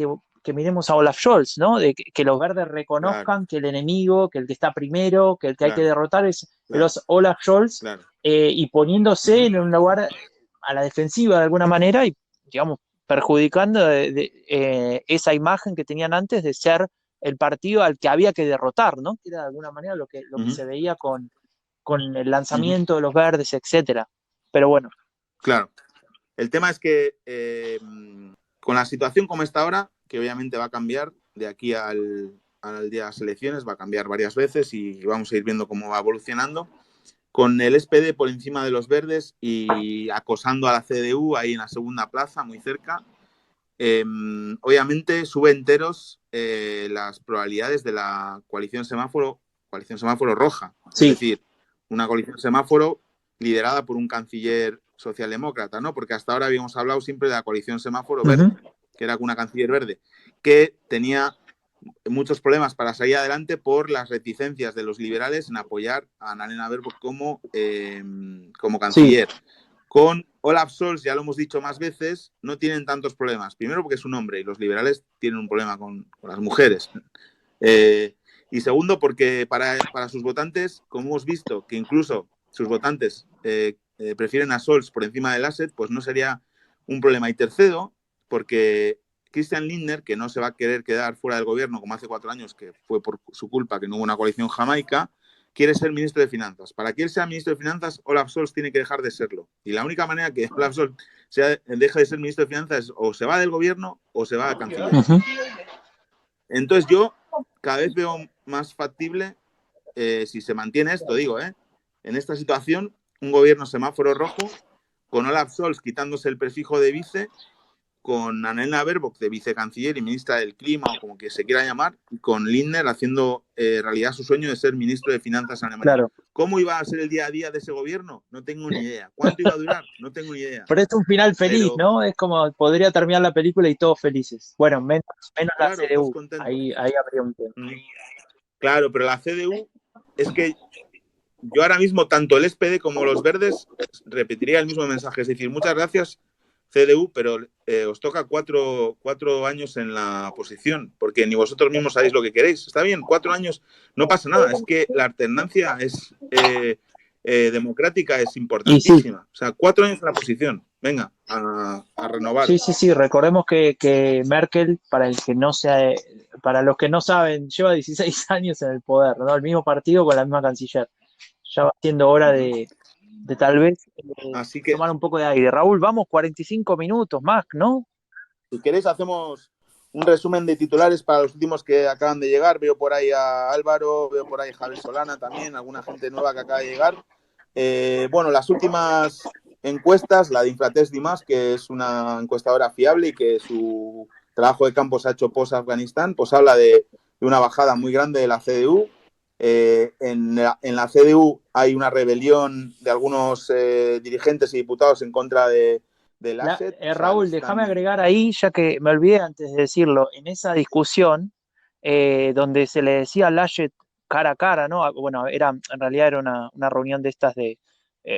miremos a Olaf Scholz, ¿no? De que los verdes Claro, reconozcan que el enemigo, que el que está primero, que el que hay que claro, derrotar es claro. Olaf Scholz, Claro. y poniéndose Ujú, en un lugar a la defensiva de alguna manera y, digamos, perjudicando esa imagen que tenían antes de ser el partido al que había que derrotar, ¿no? Que era de alguna manera lo que ujú, se veía con el ujú. lanzamiento de los verdes, etcétera. Pero bueno, Claro. El tema es que con la situación como está ahora, que obviamente va a cambiar de aquí al día de las elecciones, va a cambiar varias veces y vamos a ir viendo cómo va evolucionando, con el SPD por encima de los verdes y acosando a la CDU ahí en la segunda plaza, muy cerca, obviamente sube enteros las probabilidades de la coalición semáforo roja. Es sí, decir, una coalición semáforo liderada por un canciller socialdemócrata, ¿no? Porque hasta ahora habíamos hablado siempre de la coalición semáforo uh-huh. verde, que era una canciller verde, que tenía muchos problemas para salir adelante por las reticencias de los liberales en apoyar a Annalena Baerbock como Sí, canciller. Con Olaf Scholz, ya lo hemos dicho más veces, no tienen tantos problemas. Primero porque es un hombre y los liberales tienen un problema con las mujeres. Eh, y segundo porque para sus votantes, como hemos visto que incluso sus votantes prefieren a Scholz por encima del Asset, pues no sería un problema. Y tercero, porque Christian Lindner, que no se va a querer quedar fuera del gobierno como hace 4 años, que fue por su culpa que no hubo una coalición jamaica, quiere ser ministro de Finanzas. Para que él sea ministro de Finanzas, Olaf Scholz tiene que dejar de serlo. Y la única manera que Olaf Scholz deje de ser ministro de Finanzas es o se va del gobierno o se va a canciller. Entonces yo cada vez veo más factible, si se mantiene esto, digo, en esta situación, un gobierno semáforo rojo, con Olaf Scholz quitándose el prefijo de vice, con Annalena Baerbock de vicecanciller y ministra del Clima, o como que se quiera llamar, y con Lindner haciendo realidad su sueño de ser ministro de Finanzas en Alemania. Claro. ¿Cómo iba a ser el día a día de ese gobierno? No tengo ni idea. ¿Cuánto iba a durar? No tengo ni idea. Pero es un final feliz, ¿no? Es como podría terminar la película y todos felices. Bueno, menos claro, la CDU. Ahí habría un tema. Claro, pero la CDU es que yo ahora mismo, tanto el SPD como los verdes, repetiría el mismo mensaje. Es decir, muchas gracias, CDU, pero os toca cuatro años en la oposición, porque ni vosotros mismos sabéis lo que queréis. Está bien, 4 años, no pasa nada. Es que la alternancia es democrática, es importantísima. Sí. O sea, 4 años en la oposición. Venga, a renovar. Sí. Recordemos que Merkel, para los que no saben, lleva 16 años en el poder, ¿no? El mismo partido con la misma canciller. Ya va siendo hora de tal vez tomar un poco de aire. Raúl, vamos 45 minutos más, ¿no? Si queréis hacemos un resumen de titulares para los últimos que acaban de llegar. Veo por ahí a Álvaro, veo por ahí a Javier Solana también, alguna gente nueva que acaba de llegar. Bueno, las últimas encuestas, la de Infratest Dimas, que es una encuestadora fiable y que su trabajo de campo se ha hecho post-Afganistán, pues habla de una bajada muy grande de la CDU. En la CDU hay una rebelión de algunos dirigentes y diputados en contra de Laschet. Raúl, déjame agregar ahí, ya que me olvidé antes de decirlo, en esa discusión donde se le decía a Laschet cara a cara, ¿no? Bueno, en realidad era una reunión de estas de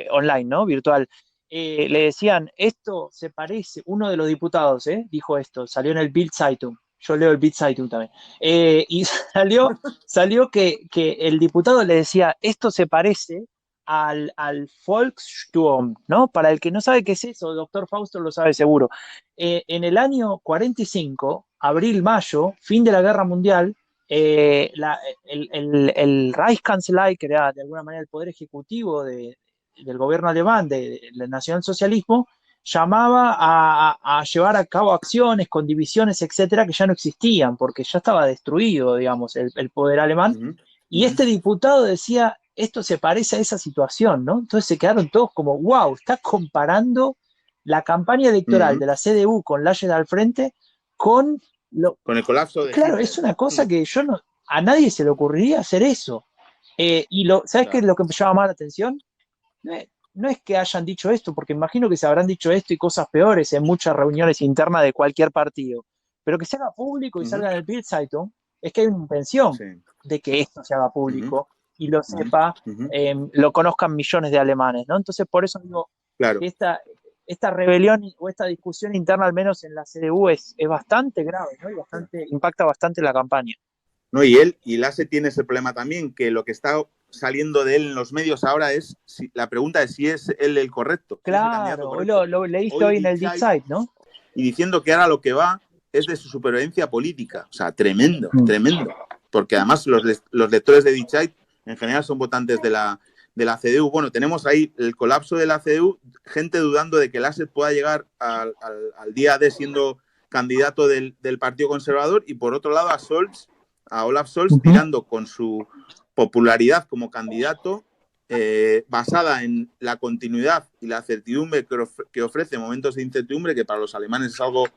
online, ¿no? Virtual. Le decían, esto se parece, uno de los diputados, dijo esto, salió en el Bild Zeitung. Yo leo el Bild Zeitung también. Y salió que el diputado le decía, esto se parece al Volkssturm, ¿no? Para el que no sabe qué es eso, doctor Fausto lo sabe seguro. En el año 45, abril-mayo, fin de la Guerra Mundial, el Reichskanzlei, que era de alguna manera el poder ejecutivo del gobierno alemán, del nacionalsocialismo, llamaba a llevar a cabo acciones con divisiones, etcétera, que ya no existían, porque ya estaba destruido, digamos, el poder alemán. Y este diputado decía, esto se parece a esa situación, ¿no? Entonces se quedaron todos como, wow, está comparando la campaña electoral de la CDU con Laschet al frente con el colapso de Claro, Hitler. Es una cosa que a nadie se le ocurriría hacer eso. ¿Sabes qué es lo que me llama más la atención? No es que hayan dicho esto, porque imagino que se habrán dicho esto y cosas peores en muchas reuniones internas de cualquier partido, pero que se haga público y salga en el Bild Zeitung, es que hay una intención de que esto se haga público y lo sepa, lo conozcan millones de alemanes, ¿no? Entonces, por eso digo que esta rebelión o esta discusión interna, al menos en la CDU, es bastante grave, ¿no? Y impacta bastante la campaña. No, y Laschet tiene ese problema también, que lo que está saliendo de él en los medios ahora es, la pregunta es si es él el correcto. Claro, hoy lo leíste hoy en el Bild Zeitung, ¿no? Y diciendo que ahora lo que va es de su supervivencia política. O sea, tremendo. Porque además los lectores de Die Zeit en general son votantes de la CDU. Bueno, tenemos ahí el colapso de la CDU, gente dudando de que Laschet pueda llegar al día D siendo candidato del Partido Conservador, y por otro lado a Olaf Scholz tirando con su popularidad como candidato, basada en la continuidad y la certidumbre que ofrece momentos de incertidumbre, que para los alemanes es algo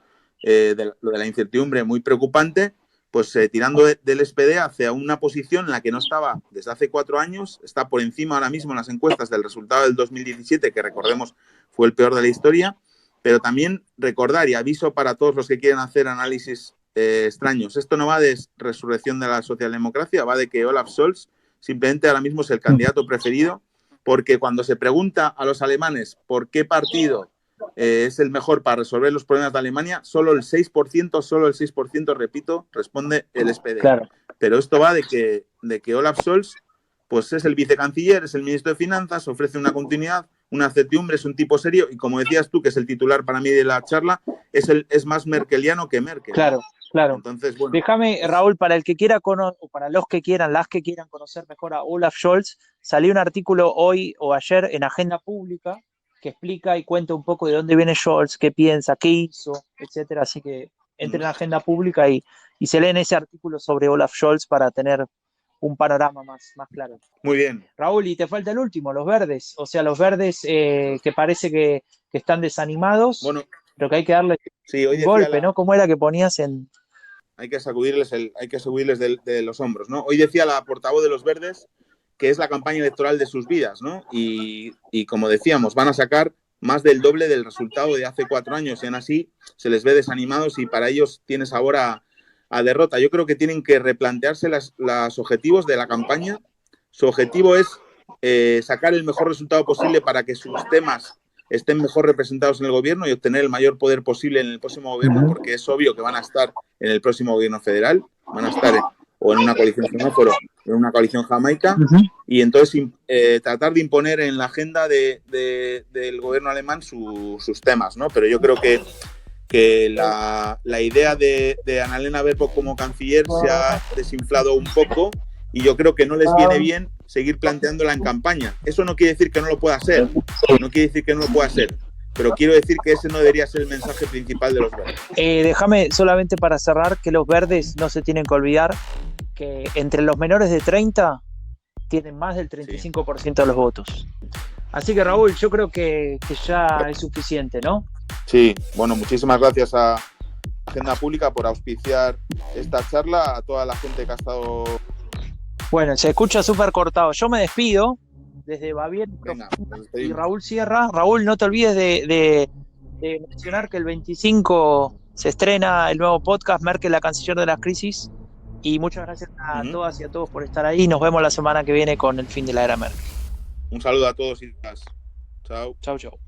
lo de la incertidumbre muy preocupante, pues tirando del SPD hacia una posición en la que no estaba desde hace 4 años, está por encima ahora mismo en las encuestas del resultado del 2017, que recordemos fue el peor de la historia, pero también recordar, y aviso para todos los que quieren hacer análisis extraños, esto no va de resurrección de la socialdemocracia, va de que Olaf Scholz simplemente ahora mismo es el candidato preferido, porque cuando se pregunta a los alemanes por qué partido es el mejor para resolver los problemas de Alemania, solo el 6%, repito, responde el SPD. Claro. Pero esto va de que Olaf Scholz pues es el vicecanciller, es el ministro de Finanzas, ofrece una continuidad, una certidumbre, es un tipo serio, y como decías tú, que es el titular para mí de la charla, es más merkeliano que Merkel. Claro. Claro. Entonces, bueno, Déjame, Raúl, para el que quiera o para los que quieran, las que quieran conocer mejor a Olaf Scholz, salió un artículo hoy o ayer en Agenda Pública que explica y cuenta un poco de dónde viene Scholz, qué piensa, qué hizo, etcétera. Así que entren en Agenda Pública y se leen ese artículo sobre Olaf Scholz para tener un panorama más claro. muy bien. Raúl, y te falta el último, los verdes. O sea, los verdes que parece que están desanimados, Bueno, pero que hay que darle sí, hoy un decía golpe, ¿no? ¿Cómo era que ponías en...? hay que sacudirles de los hombros, ¿no? Hoy decía la portavoz de los Verdes que es la campaña electoral de sus vidas, ¿no? Y como decíamos, van a sacar más del doble del resultado de hace 4 años y aún así se les ve desanimados y para ellos tiene sabor a derrota. Yo creo que tienen que replantearse los objetivos de la campaña. Su objetivo es sacar el mejor resultado posible para que sus temas estén mejor representados en el gobierno y obtener el mayor poder posible en el próximo gobierno, porque es obvio que van a estar en el próximo gobierno federal, van a estar o en una coalición xenófobo, en una coalición jamaica, y entonces tratar de imponer en la agenda del gobierno alemán sus temas, ¿no? Pero yo creo que la idea de Annalena Baerbock como canciller se ha desinflado un poco y yo creo que no les viene bien seguir planteándola en campaña. Eso no quiere decir que no lo pueda hacer, pero quiero decir que ese no debería ser el mensaje principal de los verdes. Déjame solamente para cerrar que los verdes no se tienen que olvidar que entre los menores de 30 tienen más del 35% de los votos. Así que Raúl, yo creo que ya es suficiente, ¿no? Sí, bueno, muchísimas gracias a Agenda Pública por auspiciar esta charla, a toda la gente que ha estado... Bueno, se escucha súper cortado. Yo me despido desde Baviera. Venga, y Raúl cierra. Raúl, no te olvides de mencionar que el 25 se estrena el nuevo podcast Merkel, la canciller de las crisis. Y muchas gracias a todas y a todos por estar ahí. Nos vemos la semana que viene con el fin de la era Merkel. Un saludo a todos y todas. Chao. Chau, chau.